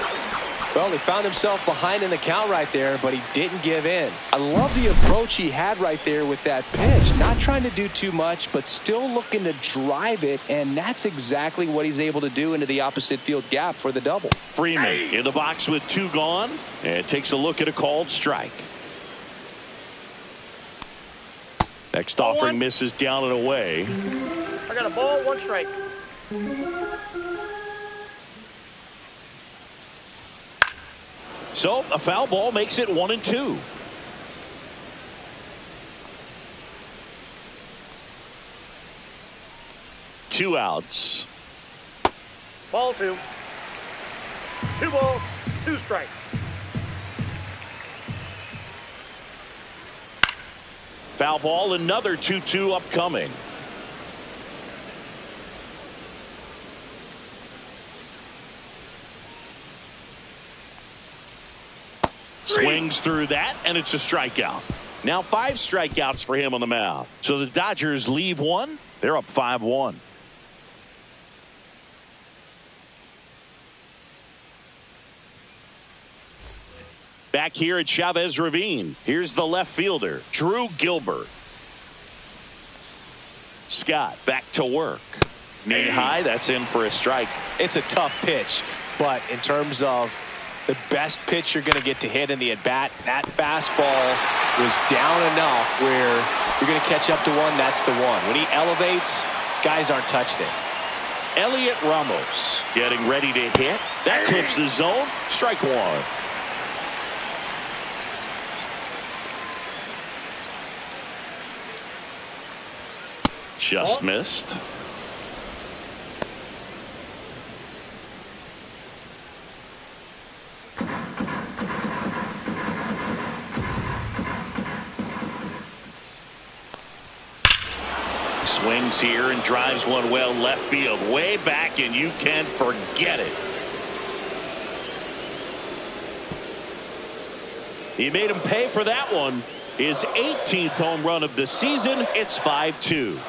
Well, he found himself behind in the count right there, but he didn't give in. I love the approach he had right there with that pitch. Not trying to do too much, but still looking to drive it, and that's exactly what he's able to do into the opposite field gap for the double. Freeman in the box with 2 gone and takes a look at a called strike. Next offering misses down and away. I got a ball, 1 strike. So a foul ball makes it 1-2. Two outs. Ball 2. 2 balls, 2 strikes. Foul ball, another 2-2 upcoming. Swings through that, and it's a strikeout. Now 5 strikeouts for him on the mound. So the Dodgers leave 1. They're up 5-1. Back here at Chavez Ravine, here's the left fielder, Drew Gilbert. Scott back to work. Knee high, that's in for a strike. It's a tough pitch, but in terms of the best pitch you're going to get to hit in the at-bat, that fastball was down enough where you're going to catch up to one, that's the one. When he elevates, guys aren't touched it. Elliot Ramos getting ready to hit. That clips the zone. Strike 1. Just missed. Swings here and drives one well left field, way back, and you can forget it. He made him pay for that one. His 18th home run of the season. It's 5-2.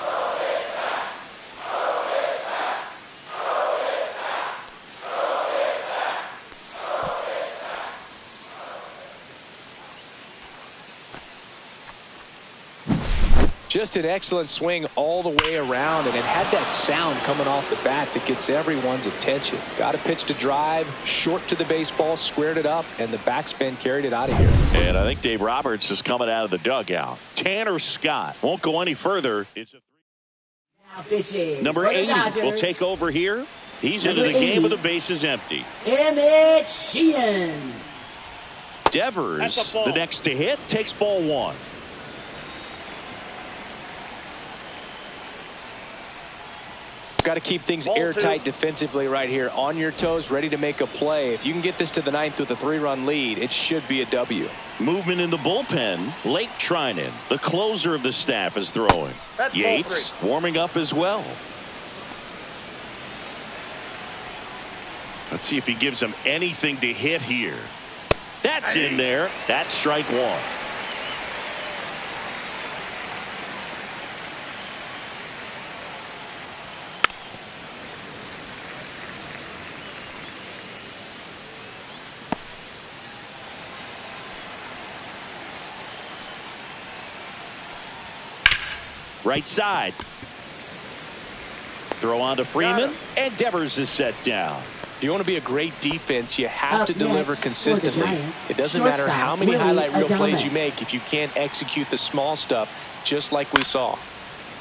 Just an excellent swing all the way around, and it had that sound coming off the bat that gets everyone's attention. Got a pitch to drive, short to the baseball, squared it up, and the backspin carried it out of here. And I think Dave Roberts is coming out of the dugout. Tanner Scott won't go any further. It's a number 80 will take over here. He's into the game with the bases empty. Emmett Sheehan. Devers, the next to hit, takes ball one. Got to keep things airtight defensively right here. On your toes, ready to make a play. If you can get this to the ninth with a 3-run lead, it should be a W. Movement in the bullpen. Lake Trinan, the closer of the staff, is throwing. Yates warming up as well. Let's see if he gives him anything to hit here. That's in there. That's strike one. Right side. Throw on to Freeman, and Devers is set down. If you want to be a great defense, you have to deliver consistently. It doesn't matter how many highlight reel plays you make if you can't execute the small stuff, just like we saw.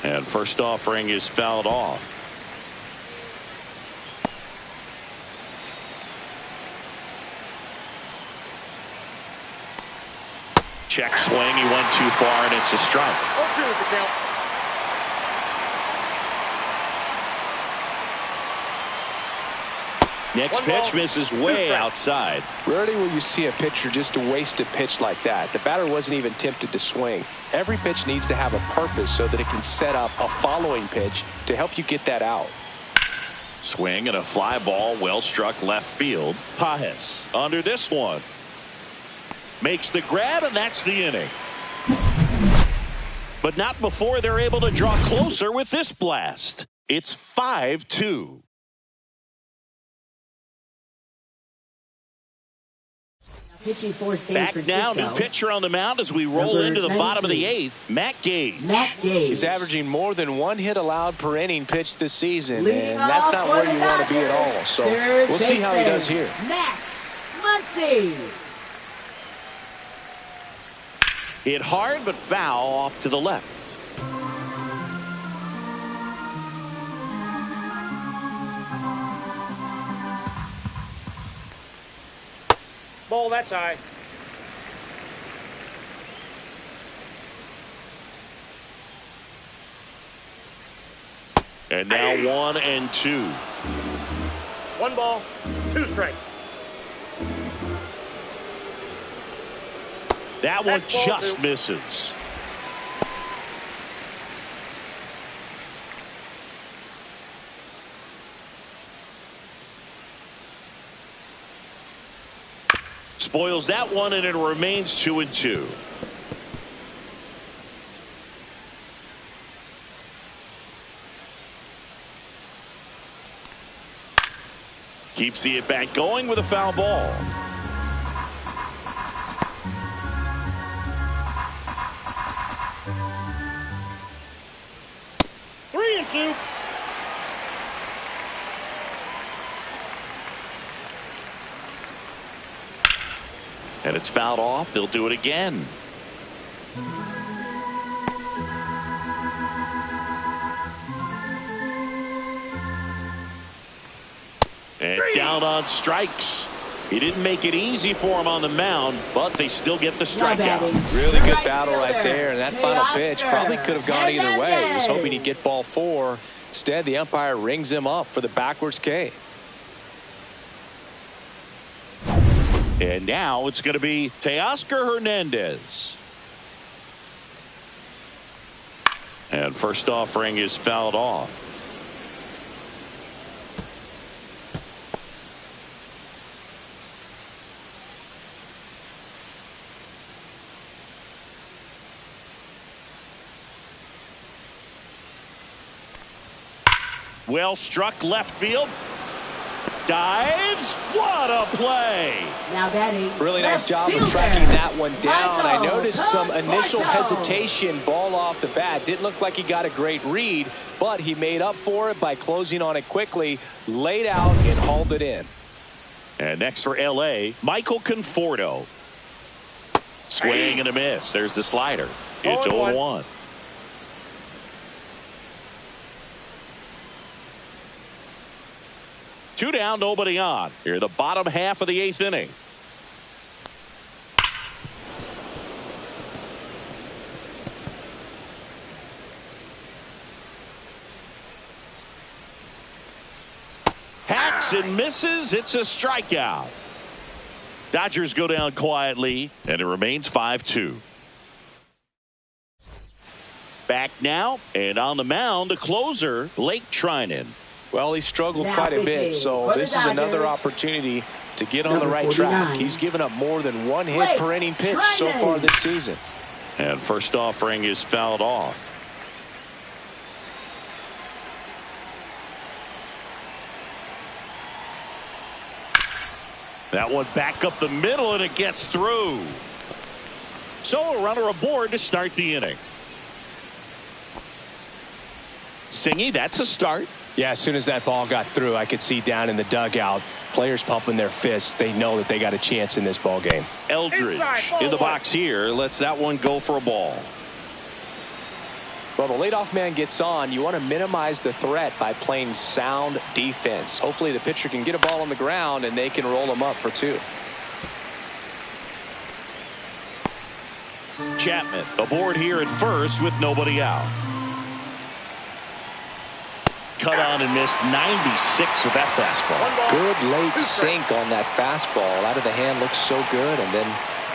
And first offering is fouled off. Check swing. He went too far, and it's a strike. 0-2 is the count. Next pitch misses way outside. Rarely will you see a pitcher just to waste a pitch like that. The batter wasn't even tempted to swing. Every pitch needs to have a purpose so that it can set up a following pitch to help you get that out. Swing and a fly ball well struck left field. Pages under this one. Makes the grab, and that's the inning. But not before they're able to draw closer with this blast. It's 5-2. Pitching for San Back Francisco. now, new pitcher on the mound as we roll into the bottom of the eighth. Matt Gage. He's averaging more than one hit allowed per inning pitched this season, and that's not where you want to be at all. So we'll see how he does here. Max Muncy. Hit hard but foul off to the left. Ball, that's high. And now 1-2. 1 ball, 2 strike. That one That's ball just 2. misses. Spoils that one, and it remains 2-2. Keeps the at-bat going with a foul ball. Three and two. And it's fouled off. They'll do it again. And down on strikes. He didn't make it easy for him on the mound, but they still get the strikeout. Really good battle right there, and that final pitch probably could have gone either way. He was hoping he'd get ball 4. Instead, the umpire rings him up for the backwards K. And now it's going to be Teoscar Hernandez. And first offering is fouled off. Well struck left field. Dives. What a play. Now batting. Really nice job of tracking that one down. I noticed some initial hesitation, ball off the bat. Didn't look like he got a great read, but he made up for it by closing on it quickly, laid out, and hauled it in. And next for L.A., Michael Conforto. Swing and a miss. There's the slider. It's 0-1. Two down, nobody on. Here, the bottom half of the 8th inning. Hacks and misses. It's a strikeout. Dodgers go down quietly, and it remains 5-2. Back now, and on the mound, the closer, Blake Treinen. Well, he struggled quite a bit, so this is another opportunity to get on the right track. He's given up more than one hit per inning pitch so far this season. And first offering is fouled off. That one back up the middle, and it gets through. So a runner aboard to start the inning. Singy, that's a start. Yeah, as soon as that ball got through, I could see down in the dugout, players pumping their fists. They know that they got a chance in this ball game. Eldridge in the box here. Lets that one go for a ball. Well, the leadoff man gets on. You want to minimize the threat by playing sound defense. Hopefully the pitcher can get a ball on the ground and they can roll him up for 2. Chapman aboard here at first with nobody out. Cut on and missed 96 with that fastball. Good late sink on that fastball. Out of the hand, looks so good, and then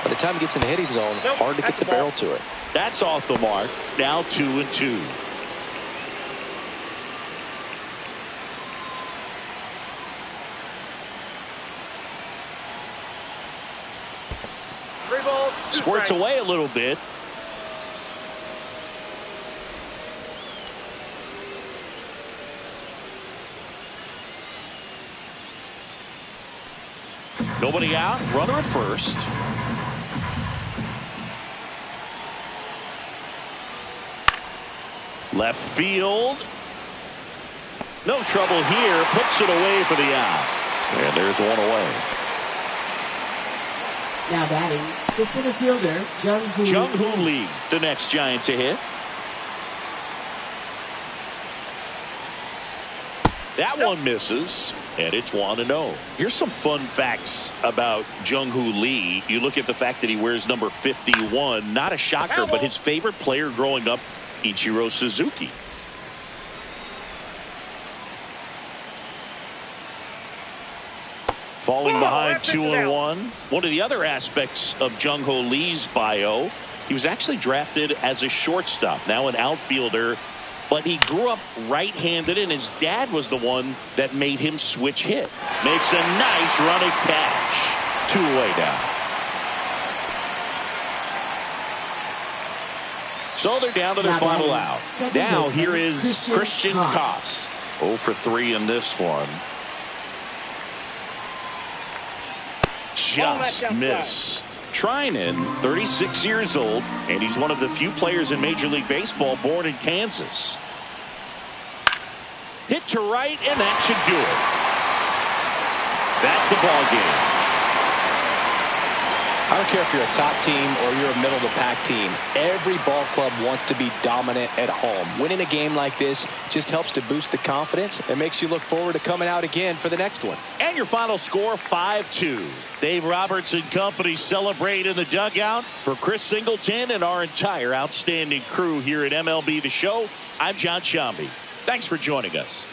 by the time it gets in the hitting zone, hard to get the barrel to it. That's off the mark. Now 2-2. Squirts away a little bit. Nobody out. Runner at first. Left field. No trouble here. Puts it away for the out. And there's one away. Now batting, the center fielder, Jung-Hoo Lee, the next Giant to hit. That one misses, and it's 1-0. Here's some fun facts about Jung-Hoo Lee. You look at the fact that he wears number 51. Not a shocker, but his favorite player growing up, Ichiro Suzuki. Falling behind 2-1. One of the other aspects of Jung-Hoo Lee's bio, he was actually drafted as a shortstop, now an outfielder. But he grew up right-handed, and his dad was the one that made him switch hit. Makes a nice running catch. 2 away now. So they're down to their final out. Now here is Christian Koss. 0 for 3 in this one. Just missed. Treinen, 36 years old, and he's one of the few players in Major League Baseball born in Kansas. Hit to right, and that should do it. That's the ball game. I don't care if you're a top team or you're a middle-of-the-pack team. Every ball club wants to be dominant at home. Winning a game like this just helps to boost the confidence and makes you look forward to coming out again for the next one. And your final score, 5-2. Dave Roberts and company celebrate in the dugout. For Chris Singleton and our entire outstanding crew here at MLB The Show, I'm John Sciambi. Thanks for joining us.